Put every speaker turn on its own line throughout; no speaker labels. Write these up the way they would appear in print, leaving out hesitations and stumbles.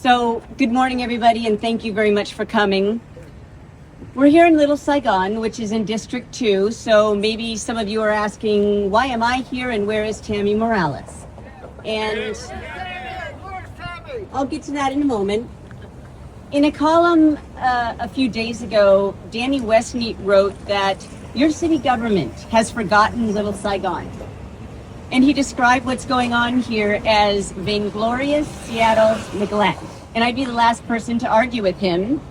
So, good morning, everybody, and thank you very much for coming. We're here in Little Saigon, which is in District 2, so maybe some of you are asking, why am I here and where is Tammy Morales? And I'll get to that in a moment. In a column a few days ago, Danny Westneat wrote that your city government has forgotten Little Saigon. And he described what's going on here as vainglorious Seattle neglect. And I'd be the last person to argue with him.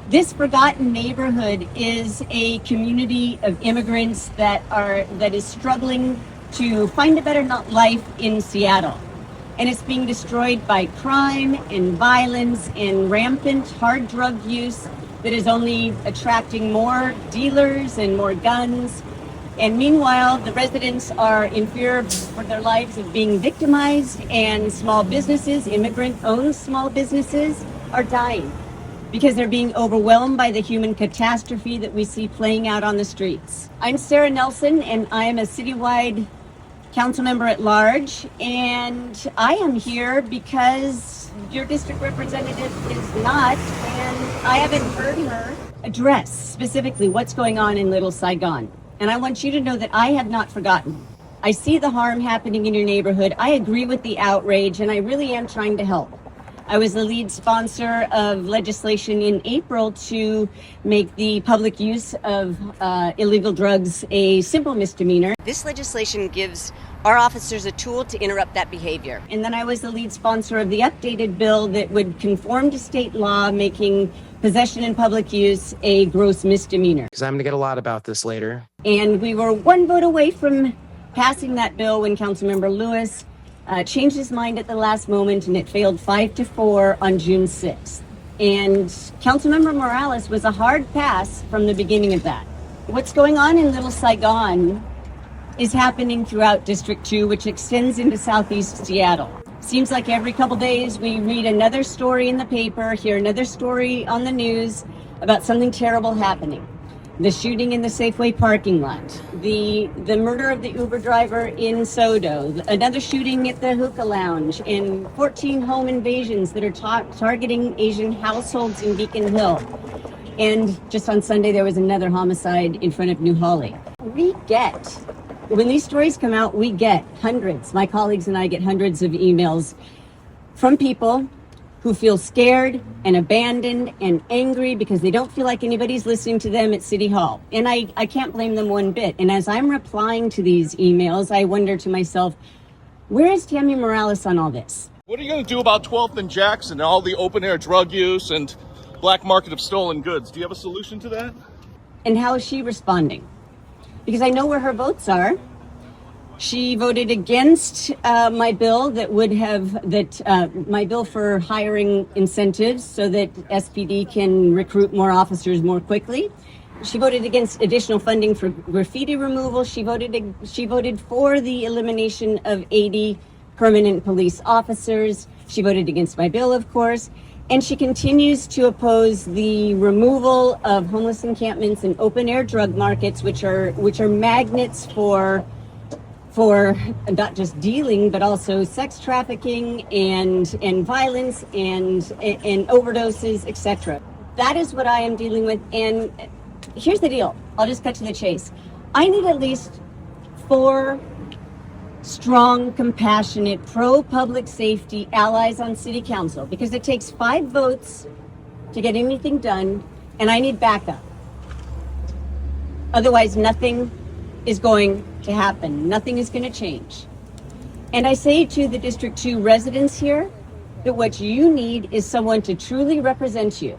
This forgotten neighborhood is a community of immigrants that is struggling to find a better life in Seattle. And it's being destroyed by crime and violence and rampant hard drug use that is only attracting more dealers and more guns. And meanwhile, the residents are in fear for their lives of being victimized, and small businesses, immigrant-owned small businesses, are dying because they're being overwhelmed by the human catastrophe that we see playing out on the streets. I'm Sara Nelson, and I am a citywide council member at large, and I am here because your district representative is not, and I haven't heard her address specifically what's going on in Little Saigon. And I want you to know that I have not forgotten. I see the harm happening in your neighborhood. I agree with the outrage, and I really am trying to help. I was the lead sponsor of legislation in April to make the public use of illegal drugs a simple misdemeanor. This legislation gives our officers a tool to interrupt that behavior. And then I was the lead sponsor of the updated bill that would conform to state law, making possession and public use a gross misdemeanor.
Because I'm going to get a lot about this later.
And we were one vote away from passing that bill when Councilmember Lewis changed his mind at the last moment, and it failed 5-4 on June 6th. And Councilmember Morales was a hard pass from the beginning of that. What's going on in Little Saigon is happening throughout District 2, which extends into Southeast Seattle. Seems like every couple days we read another story in the paper, hear another story on the news about something terrible happening. The shooting in the Safeway parking lot, the murder of the Uber driver in Sodo, another shooting at the hookah lounge, and 14 home invasions that are targeting Asian households in Beacon Hill. And just on Sunday, there was another homicide in front of New Holly. When these stories come out, we get hundreds, my colleagues and I get hundreds of emails from people who feel scared and abandoned and angry because they don't feel like anybody's listening to them at City Hall. And I can't blame them one bit. And as I'm replying to these emails, I wonder to myself, where is Tammy Morales on all this?
What are you going to do about 12th and Jackson and all the open-air drug use and black market of stolen goods? Do you have a solution to that?
And how is she responding? Because I know where her votes are. She voted against my bill my bill for hiring incentives so that SPD can recruit more officers more quickly. She voted against additional funding for graffiti removal. She voted for the elimination of 80 permanent police officers. She voted against my bill, of course. And she continues to oppose the removal of homeless encampments and open air drug markets, which are magnets for not just dealing, but also sex trafficking and violence and overdoses, etc. That is what I am dealing with. And here's the deal. I'll just cut to the chase. I need at least 4 strong, compassionate, pro-public safety allies on city council, because it takes 5 votes to get anything done, and I need backup. Otherwise, nothing is going to happen. Nothing is going to change. And I say to the District 2 residents here that what you need is someone to truly represent you.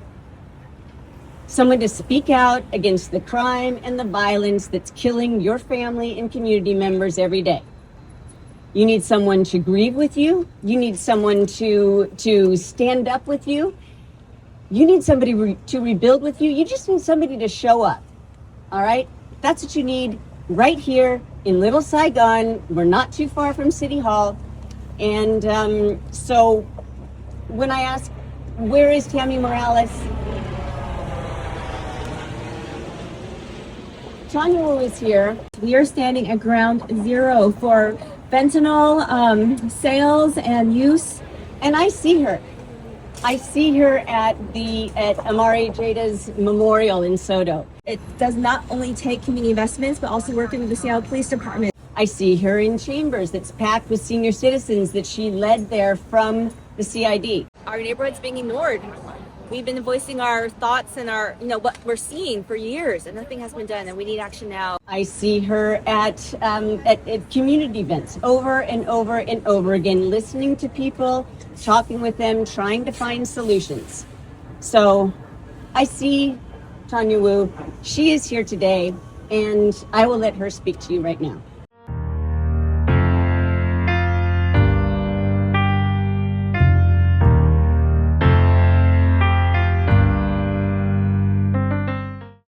Someone to speak out against the crime and the violence that's killing your family and community members every day. You need someone to grieve with you. You need someone to stand up with you. You need somebody to rebuild with you. You just need somebody to show up. All right? That's what you need right here in Little Saigon. We're not too far from City Hall. And so when I ask, where is Tammy Morales? Tanya Woo is here.
We are standing at ground zero for fentanyl sales and use.
And I see her. I see her at Amari Jada's memorial in Soto.
It does not only take community investments, but also working with the Seattle Police Department.
I see her in chambers that's packed with senior citizens that she led there from the CID.
Our neighborhood's being ignored. We've been voicing our thoughts and our, what we're seeing for years, and nothing has been done, and we need action now.
I see her at community events over and over and over again, listening to people, talking with them, trying to find solutions. So I see Tanya Woo. She is here today, and I will let her speak to you right now.